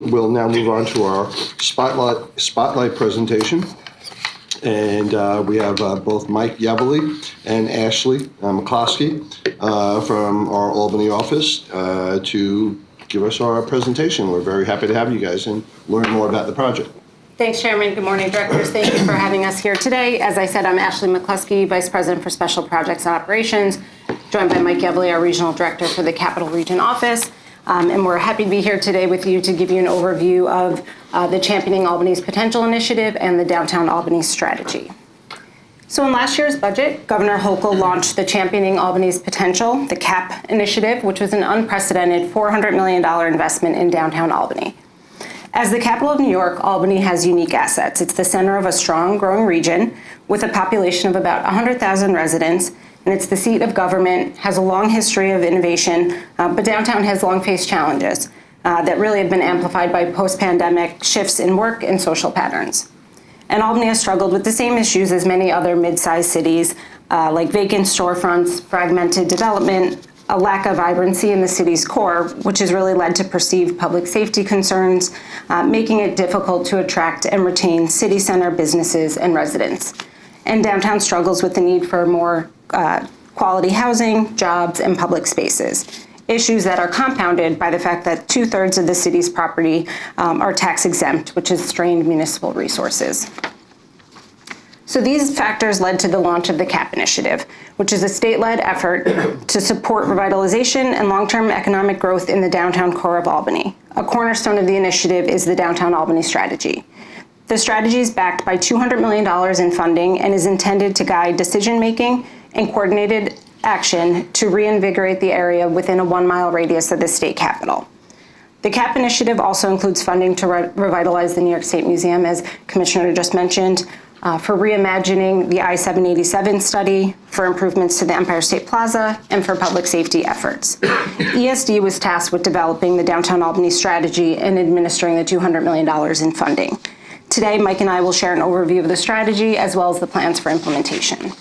We'll now move on to our spotlight presentation. And we have both Mike Yavely and Ashley McCloskey from our Albany office to give us our presentation. We're very happy to have you guys and learn more about the project. Thanks, Chairman. Good morning, Directors. Thank you for having us here today. As I said, I'm Ashley McCloskey, Vice President for Special Projects and Operations, joined by Mike Yavely, our Regional Director for the Capital Region Office. And we're happy to be here today with you to give you an overview of the Championing Albany's Potential Initiative and the Downtown Albany Strategy. So in last year's budget, Governor Hochul launched the Championing Albany's Potential, the CAP initiative, which was an unprecedented $400 million investment in downtown Albany. As the capital of New York, Albany has unique assets. It's the center of a strong, growing region with a population of about 100,000 residents, and it's the seat of government, has a long history of innovation, but downtown has long faced challenges that really have been amplified by post-pandemic shifts in work and social patterns. And Albany has struggled with the same issues as many other mid-sized cities, like vacant storefronts, fragmented development, a lack of vibrancy in the city's core, which has really led to perceived public safety concerns, making it difficult to attract and retain city center businesses and residents. And downtown struggles with the need for more quality housing, jobs, and public spaces. Issues that are compounded by the fact that 2/3 of the city's property are tax exempt, which has strained municipal resources. So these factors led to the launch of the CAP initiative, which is a state-led effort to support revitalization and long-term economic growth in the downtown core of Albany. A cornerstone of the initiative is the Downtown Albany Strategy. The strategy is backed by $200 million in funding and is intended to guide decision-making and coordinated action to reinvigorate the area within a 1-mile radius of the state capitol. The CAP initiative also includes funding to revitalize the New York State Museum, as Commissioner just mentioned, for reimagining the I-787 study, for improvements to the Empire State Plaza, and for public safety efforts. ESD was tasked with developing the Downtown Albany Strategy and administering the $200 million in funding. Today, Mike and I will share an overview of the strategy as well as the plans for implementation.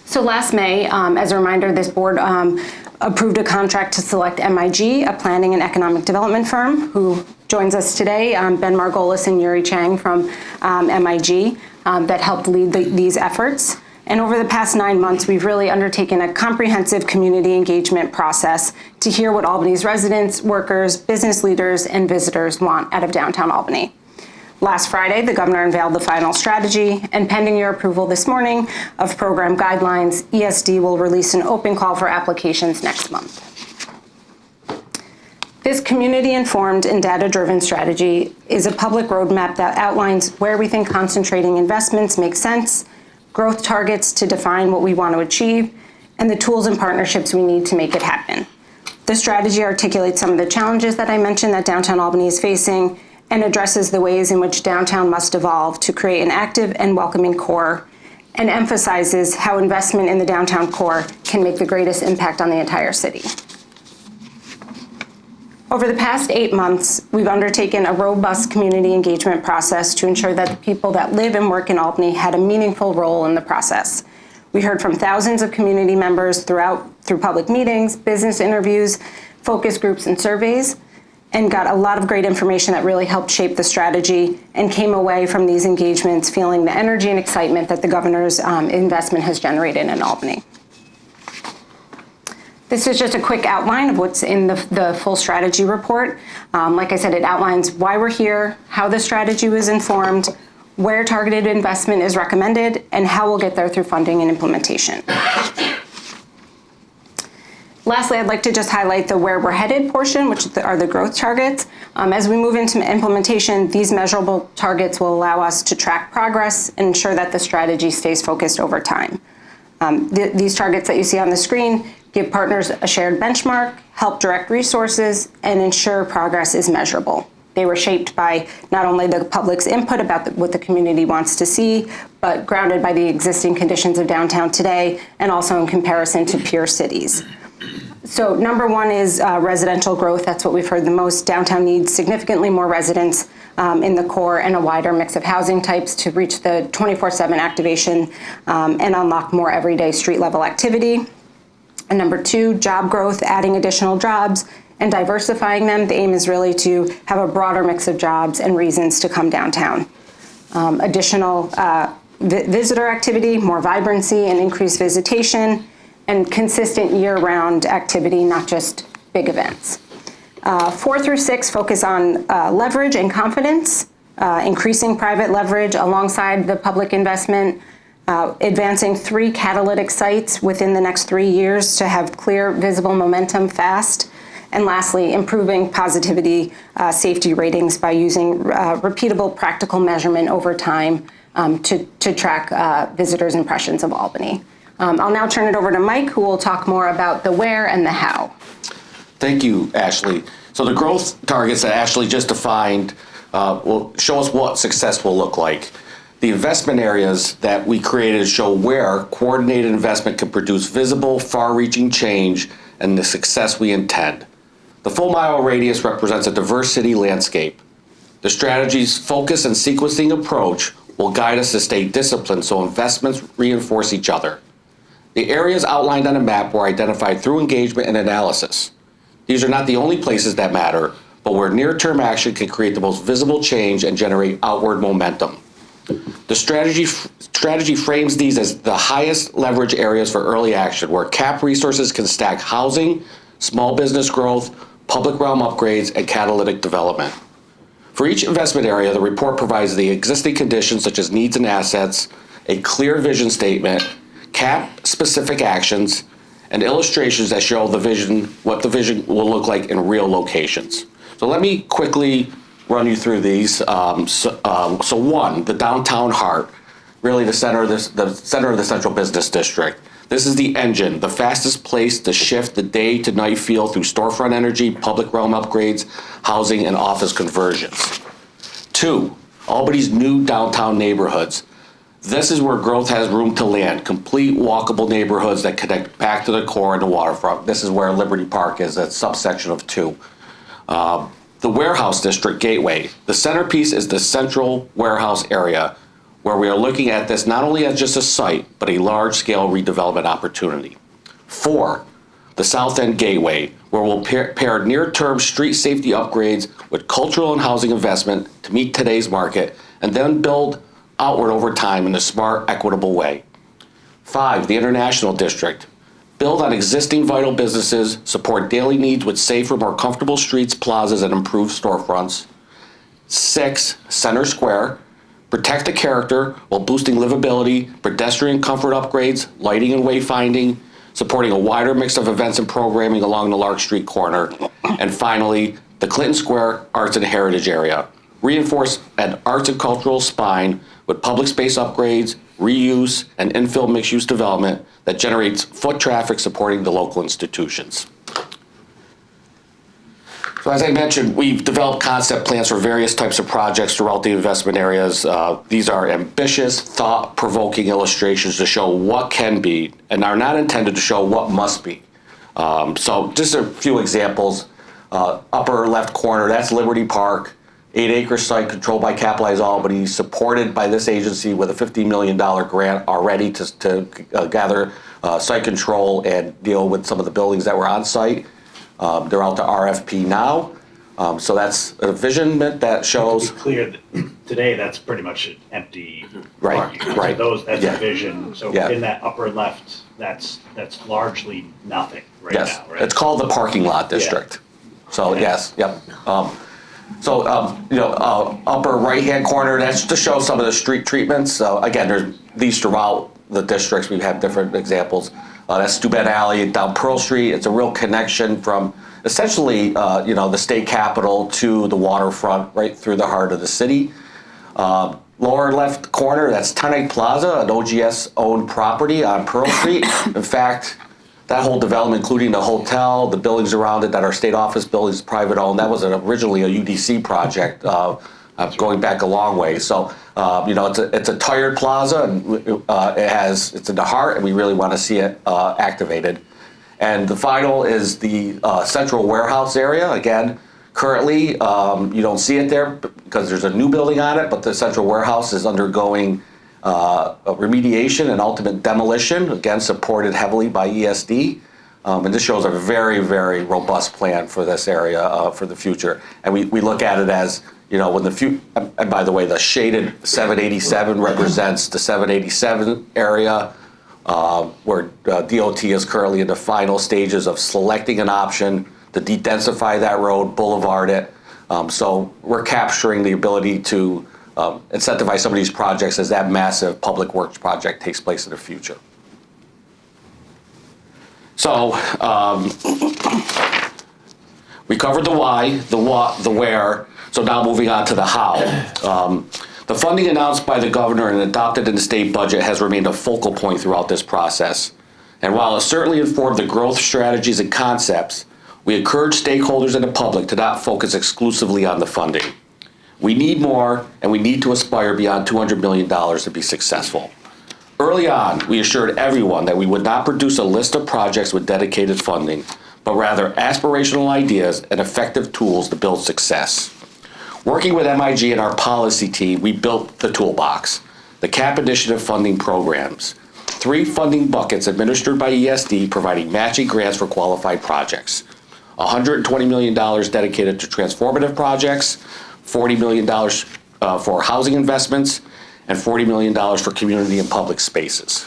So last May, as a reminder, this board approved a contract to select MIG, a planning and economic development firm, who joins us today, Ben Margolis and Yuri Chang from MIG, that helped lead these efforts. And over the past 9 months, we've really undertaken a comprehensive community engagement process to hear what Albany's residents, workers, business leaders, and visitors want out of downtown Albany. Last Friday, the governor unveiled the final strategy, and pending your approval this morning of program guidelines, ESD will release an open call for applications next month. This community-informed and data-driven strategy is a public roadmap that outlines where we think concentrating investments make sense, growth targets to define what we want to achieve, and the tools and partnerships we need to make it happen. The strategy articulates some of the challenges that I mentioned that downtown Albany is facing and addresses the ways in which downtown must evolve to create an active and welcoming core, and emphasizes how investment in the downtown core can make the greatest impact on the entire city. Over the past 8 months, we've undertaken a robust community engagement process to ensure that the people that live and work in Albany had a meaningful role in the process. We heard from thousands of community members through public meetings, business interviews, focus groups, and surveys, and got a lot of great information that really helped shape the strategy, and came away from these engagements feeling the energy and excitement that the governor's investment has generated in Albany. This is just a quick outline of what's in the full strategy report. Like I said, it outlines why we're here, how the strategy was informed, where targeted investment is recommended, and how we'll get there through funding and implementation. Lastly, I'd like to just highlight the where we're headed portion, which are the growth targets. As we move into implementation, these measurable targets will allow us to track progress and ensure that the strategy stays focused over time. These targets that you see on the screen give partners a shared benchmark, help direct resources, and ensure progress is measurable. They were shaped by not only the public's input about what the community wants to see, but grounded by the existing conditions of downtown today, and also in comparison to peer cities. So number one is residential growth. That's what we've heard the most. Downtown needs significantly more residents in the core and a wider mix of housing types to reach the 24/7 activation and unlock more everyday street level activity. And number two, job growth, adding additional jobs, and diversifying them. The aim is really to have a broader mix of jobs and reasons to come downtown. Additional visitor activity, more vibrancy and increased visitation, and consistent year-round activity, not just big events. 4 through 6 focus on leverage and confidence, increasing private leverage alongside the public investment, advancing 3 catalytic sites within the next 3 years to have clear, visible momentum fast, and lastly, improving positivity safety ratings by using repeatable practical measurement over time to track visitors' impressions of Albany. I'll now turn it over to Mike, who will talk more about the where and the how. Thank you, Ashley. So the growth targets that Ashley just defined will show us what success will look like. The investment areas that we created show where coordinated investment can produce visible, far-reaching change and the success we intend. The full mile radius represents a diverse city landscape. The strategy's focus and sequencing approach will guide us to stay disciplined so investments reinforce each other. The areas outlined on the map were identified through engagement and analysis. These are not the only places that matter, but where near-term action can create the most visible change and generate outward momentum. The strategy frames these as the highest leverage areas for early action, where CAP resources can stack housing, small business growth, public realm upgrades, and catalytic development. For each investment area, the report provides the existing conditions such as needs and assets, a clear vision statement, CAP-specific actions, and illustrations that show the vision, what the vision will look like in real locations. So let me quickly run you through these. So one, the downtown heart, really the center of the central business district. This is the engine, the fastest place to shift the day to night feel through storefront energy, public realm upgrades, housing, and office conversions. 2, Albany's new downtown neighborhoods. This is where growth has room to land, complete walkable neighborhoods that connect back to the core and the waterfront. This is where Liberty Park is, a subsection of 2. The warehouse district gateway. The centerpiece is the central warehouse area, where we are looking at this not only as just a site, but a large-scale redevelopment opportunity. 4, the South End Gateway, where we'll pair near-term street safety upgrades with cultural and housing investment to meet today's market, and then build outward over time in a smart, equitable way. 5, the International District. Build on existing vital businesses, support daily needs with safer, more comfortable streets, plazas, and improved storefronts. 6, Center Square. Protect the character while boosting livability, pedestrian comfort upgrades, lighting and wayfinding, supporting a wider mix of events and programming along the Lark Street corner. And finally, the Clinton Square Arts and Heritage area. Reinforce an arts and cultural spine with public space upgrades, reuse, and infill mixed-use development that generates foot traffic supporting the local institutions. So as I mentioned, we've developed concept plans for various types of projects throughout the investment areas. These are ambitious, thought-provoking illustrations to show what can be and are not intended to show what must be. So just a few examples. Upper left corner, that's Liberty Park, 8-acre site controlled by Capitalize Albany, supported by this agency with a $50 million grant already to gather site control and deal with some of the buildings that were on site. They're out to RFP now. So that's a vision that shows. To be clear, today that's pretty much an empty Right, parking lot. right. So that's Yeah. a vision. So Yeah. in that upper left, that's largely nothing right Yes, now, right? it's called the parking lot district. So yes, yep. Upper right-hand corner, that's to show some of the street treatments. So again, there's these throughout the districts. We have different examples. That's Steuben Alley down Pearl Street. It's a real connection from essentially, the state capitol to the waterfront, right through the heart of the city. Lower left corner, that's Tonic Plaza, an OGS-owned property on Pearl Street. In fact, that whole development, including the hotel, the buildings around it that are state office buildings, private owned, that was originally a UDC project going back a long way. So, it's a tired plaza, and it's in the heart, and we really want to see it activated. And the final is the central warehouse area. Again, currently, you don't see it there because there's a new building on it, but the central warehouse is undergoing a remediation and ultimate demolition, again, supported heavily by ESD. And this shows a very, very robust plan for this area for the future. And we look at it as, when and by the way, the shaded 787 represents the 787 area, where DOT is currently in the final stages of selecting an option to de-densify that road, boulevard it. So we're capturing the ability to incentivize some of these projects as that massive public works project takes place in the future. So we covered the why, the what, the where. So now moving on to the how. The funding announced by the governor and adopted in the state budget has remained a focal point throughout this process. And while it certainly informed the growth strategies and concepts, we encourage stakeholders and the public to not focus exclusively on the funding. We need more, and we need to aspire beyond $200 million to be successful. Early on, we assured everyone that we would not produce a list of projects with dedicated funding, but rather aspirational ideas and effective tools to build success. Working with MIG and our policy team, we built the toolbox, the CAP Initiative funding programs, 3 funding buckets administered by ESD providing matching grants for qualified projects, $120 million dedicated to transformative projects, $40 million for housing investments, and $40 million for community and public spaces.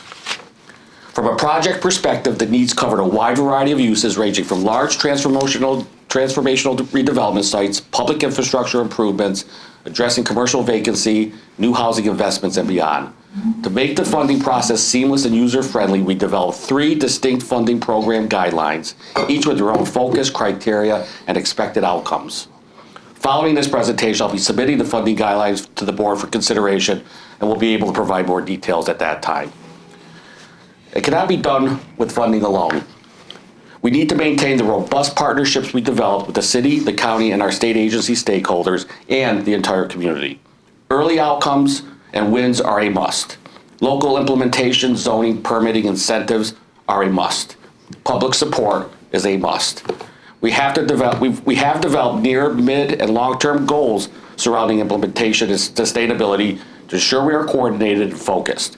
From a project perspective, the needs covered a wide variety of uses ranging from large transformational redevelopment sites, public infrastructure improvements, addressing commercial vacancy, new housing investments, and beyond. To make the funding process seamless and user-friendly, we developed 3 distinct funding program guidelines, each with their own focus, criteria, and expected outcomes. Following this presentation, I'll be submitting the funding guidelines to the board for consideration, and we'll be able to provide more details at that time. It cannot be done with funding alone. We need to maintain the robust partnerships we developed with the city, the county, and our state agency stakeholders, and the entire community. Early outcomes and wins are a must. Local implementation, zoning, permitting, incentives are a must. Public support is a must. We have developed near, mid, and long-term goals surrounding implementation and sustainability to ensure we are coordinated and focused.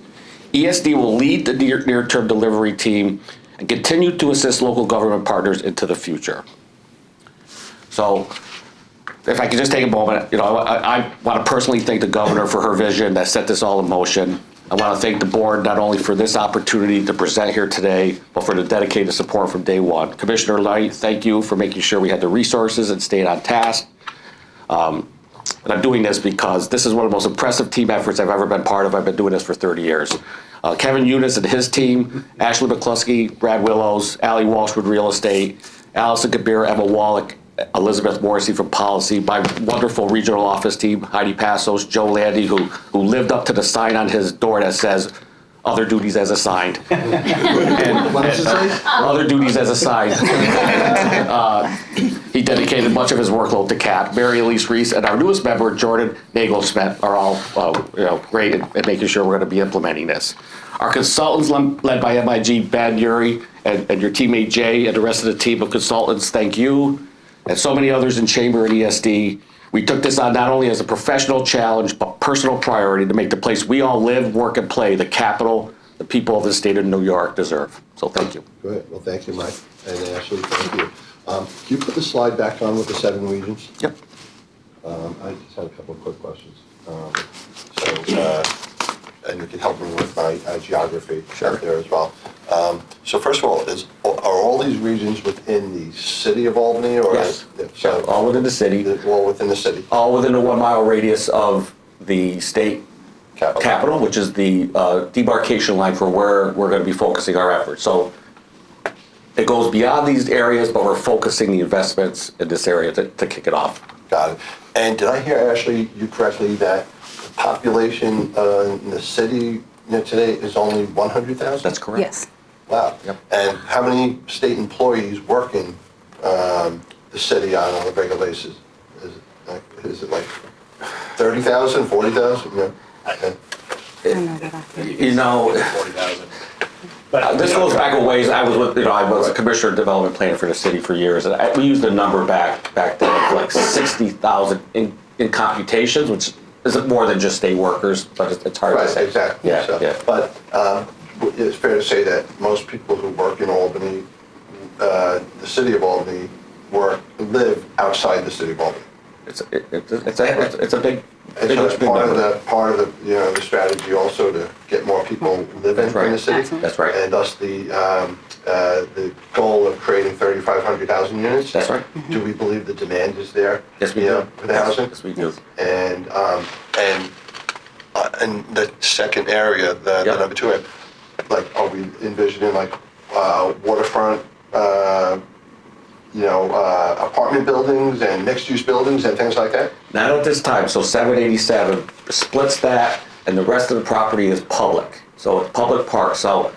ESD will lead the near-term delivery team and continue to assist local government partners into the future. So, if I could just take a moment, I want to personally thank the governor for her vision that set this all in motion. I want to thank the board not only for this opportunity to present here today, but for the dedicated support from day one. Commissioner Light, thank you for making sure we had the resources and stayed on task. And I'm doing this because this is one of the most impressive team efforts I've ever been part of. I've been doing this for 30 years. Kevin Eunice and his team, Ashley McCluskey, Brad Willows, Allie Walsh with Real Estate, Allison Kabir, Emma Wallach, Elizabeth Morrissey from Policy, my wonderful regional office team, Heidi Passos, Joe Landy, who lived up to the sign on his door that says, other duties as assigned. What does it say? Other duties as assigned. He dedicated much of his workload to CAP. Mary Elise Reese and our newest member, Jordan Nagelsmith, are all great at making sure we're going to be implementing this. Our consultants, led by MIG, Ben, Yuri, and your teammate Jay, and the rest of the team of consultants, thank you. And so many others in Chamber and ESD. We took this on not only as a professional challenge, but personal priority to make the place we all live, work, and play the capital the people of the state of New York deserve. So thank you. Good. Well, thank you, Mike. And Ashley, thank you. Can you put the slide back on with the 7 regions? Yep. I just had a couple of quick questions. And you can help me with my geography out there as well. So first of all, are all these regions within the city of Albany? Or Yes. So all within the city. All within the city? All within a 1 mile radius of the state capital, which is the demarcation line for where we're going to be focusing our efforts. So it goes beyond these areas, but we're focusing the investments in this area to kick it off. Got it. And did I hear, Ashley, you correctly, that the population in the city today is only 100,000? That's correct. Yes. Wow. Yep. And how many state employees work in the city on a regular basis? Is it like 30,000, 40,000? Yeah. Okay. You know, 40,000. But this goes back a ways. I was a commissioner of development planner for the city for years, and we used the number back then of like 60,000 in computations, which is more than just state workers, but it's hard to say. Exactly. Yeah. But it's fair to say that most people who work in Albany the city of Albany live outside the city of Albany. It's a big, And big, so it's big number. part of the strategy also to get more people living That's right. in the city. Excellent. That's right. And thus the goal of creating 3,500 housing units. That's right. Do we believe the demand is there? Yes, we you do. know, for the housing? Yes, we do. And the second area, the Yep. number two, like, are we envisioning like waterfront, apartment buildings and mixed-use buildings and things like that? Not at this time. So 787 splits that, and the rest of the property is public. So it's public park. So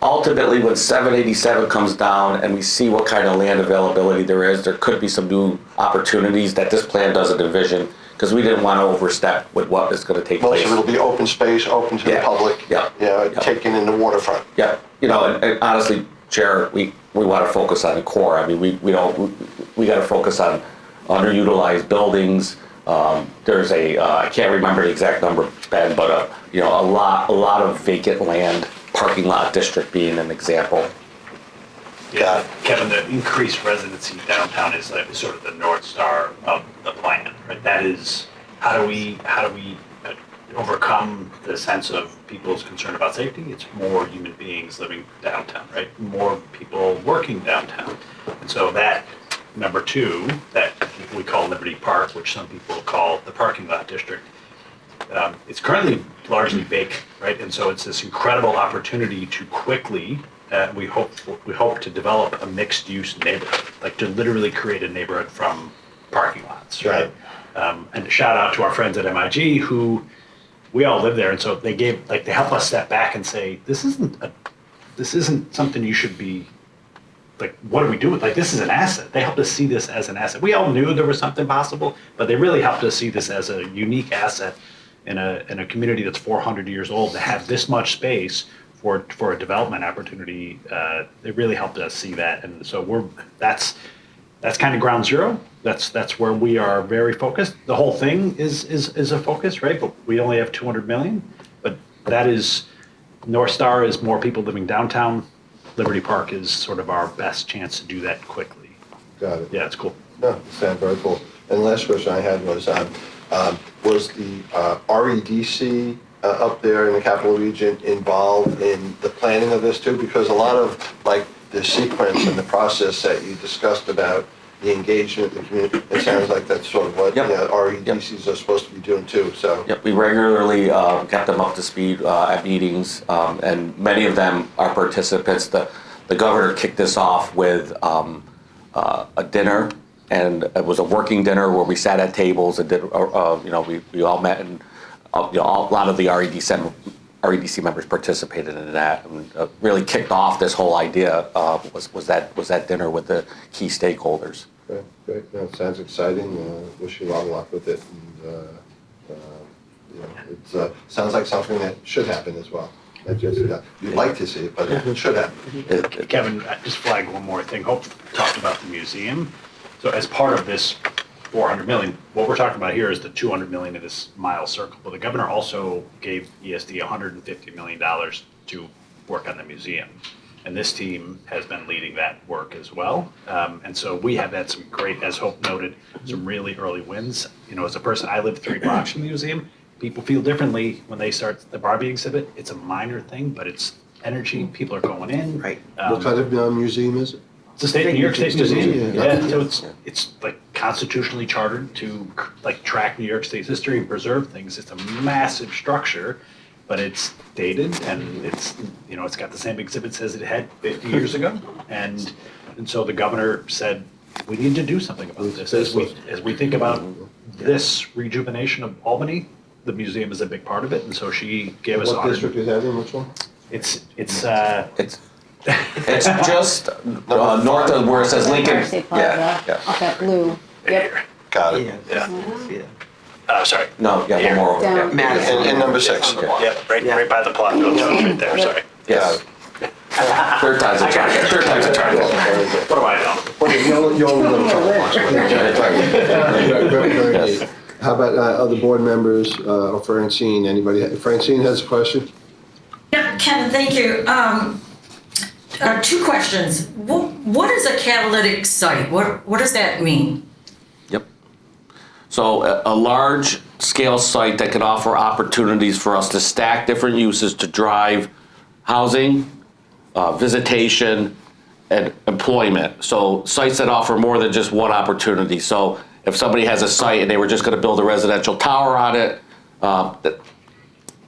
ultimately, when 787 comes down and we see what kind of land availability there is, there could be some new opportunities that this plan doesn't envision, because we didn't want to overstep with what is going to take Most place. of it'll be open space, open to the Yeah. public, Yeah. Yeah. taken in the waterfront. Yeah, and honestly, Chair, we want to focus on the core. I mean, we got to focus on underutilized buildings. There's I can't remember the exact number, Ben, but a lot of vacant land, parking lot district being an example. Yeah, Kevin, the increased residency downtown is like sort of the North Star of the plan, right? That is, how do we overcome the sense of people's concern about safety? It's more human beings living downtown, right? More people working downtown. And so that, number two, that we call Liberty Park, which some people call the parking lot district, it's currently largely vacant, right? And so it's this incredible opportunity to quickly, we hope to develop a mixed-use neighborhood, like to literally create a neighborhood from parking lots, right? And a shout out to our friends at MIG who, we all live there, and so they help us step back and say, this isn't something you should be, like, what do we do with, like, this is an asset. They helped us see this as an asset. We all knew there was something possible, but they really helped us see this as a unique asset in a community that's 400 years old, to have this much space for a development opportunity. They really helped us see that, and so that's kind of ground zero. That's where we are very focused. The whole thing is a focus, right? But we only have 200 million. But that is, North Star is more people living downtown. Liberty Park is sort of our best chance to do that quickly. Got it. Yeah, it's cool. No, it sounds very cool. And the last question I had was the REDC up there in the capital region involved in the planning of this too? Because a lot of like the sequence and the process that you discussed about the engagement of the community, it sounds like that's sort of what Yep. REDCs are supposed to be doing too. So Yep, we regularly get them up to speed at meetings, and many of them are participants. The governor kicked this off with a dinner, and it was a working dinner where we sat at tables and did, we all met, and a lot of the REDC members participated in that, and really kicked off this whole idea. Was that dinner with the key stakeholders. great. No, it sounds exciting. Wish you a lot of luck with it. And, it sounds like something that should happen as well. Not just, you'd like to see it, but it should happen. Kevin, just flag one more thing. Hope talked about the museum. So as part of this 400 million, what we're talking about here is the 200 million of this mile circle. But the governor also gave ESD $150 million to work on the museum. And this team has been leading that work as well. And so we have had some great, as Hope noted, some really early wins. As a person, I live 3 blocks from the museum. People feel differently when they start the Barbie exhibit. It's a minor thing, but it's energy. People are going in. Right. What kind of museum is it? It's a New York State Museum. Yeah. So it's like constitutionally chartered to like track New York State's history and preserve things. It's a massive structure, but it's dated and it's got the same exhibits as it had 50 years ago. And so the governor said, we need to do something about this. As we think about this rejuvenation of Albany, the museum is a big part of it. And so she gave us What district is that in? Which one? It's It's just north of where it says Lincoln. University Plaza, Yeah. off that blue. Yep. Got it. sorry. No, yeah, Here. one more over there. Down. Madison. And number 6. Yeah, right by the plot building, right there, sorry. Yes. Third time's a charm. Third time's a charm. What do I know? Well, you only live a couple blocks away. Very neat. How about other board members or Francine? Anybody? Francine has a question? Yeah, Kevin, thank you. Two questions. What is a catalytic site? What does that mean? Yep. So a large scale site that can offer opportunities for us to stack different uses to drive housing, visitation, and employment. So sites that offer more than just one opportunity. So if somebody has a site and they were just going to build a residential tower on it,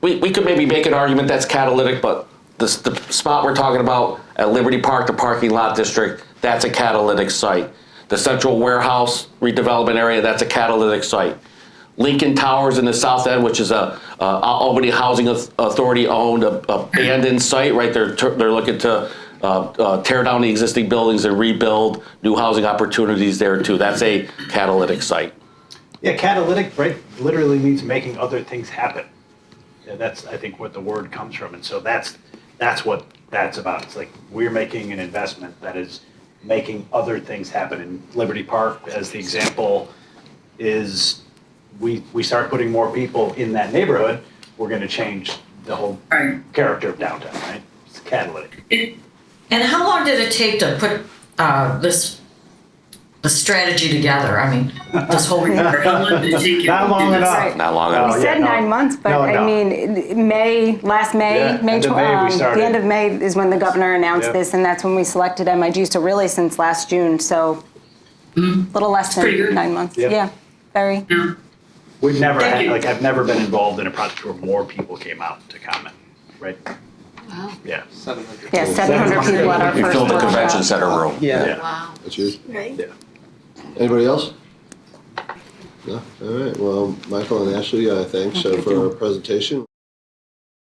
we could maybe make an argument that's catalytic, but the spot we're talking about at Liberty Park, the parking lot district, that's a catalytic site. The central warehouse redevelopment area, that's a catalytic site. Lincoln Towers in the south end, which is a Albany Housing Authority owned abandoned site, right? They're looking to tear down the existing buildings and rebuild new housing opportunities there too. That's a catalytic site. Yeah, catalytic, right, literally means making other things happen. Yeah, that's, I think, what the word comes from. And so that's what that's about. It's like we're making an investment that is making other things happen. And Liberty Park, as the example, is we start putting more people in that neighborhood, we're going to change the whole Right. character of downtown, right? It's catalytic. And how long did it take to put the strategy together? I mean, this whole report, how long did it take you? Not long to do this? enough. Not long Oh, enough. We said no. 9 months, but No, I mean, last May, Yeah, end of May we started. the end of May is when the governor announced Yep. this, and that's when we selected MIG. So really, since last June, so a little less pretty than good. 9 months. Yep. Yeah, very. Yeah. We've never Thank had, you. like, I've never been involved in a project where more people came out to comment, right? Wow. Yeah. Yeah, 700 people at our We first filled the workshop. convention center room. Yeah. Wow. That's you. Right. Yeah. Anybody else? No? All right. Well, Michael and Ashley, thanks for our presentation.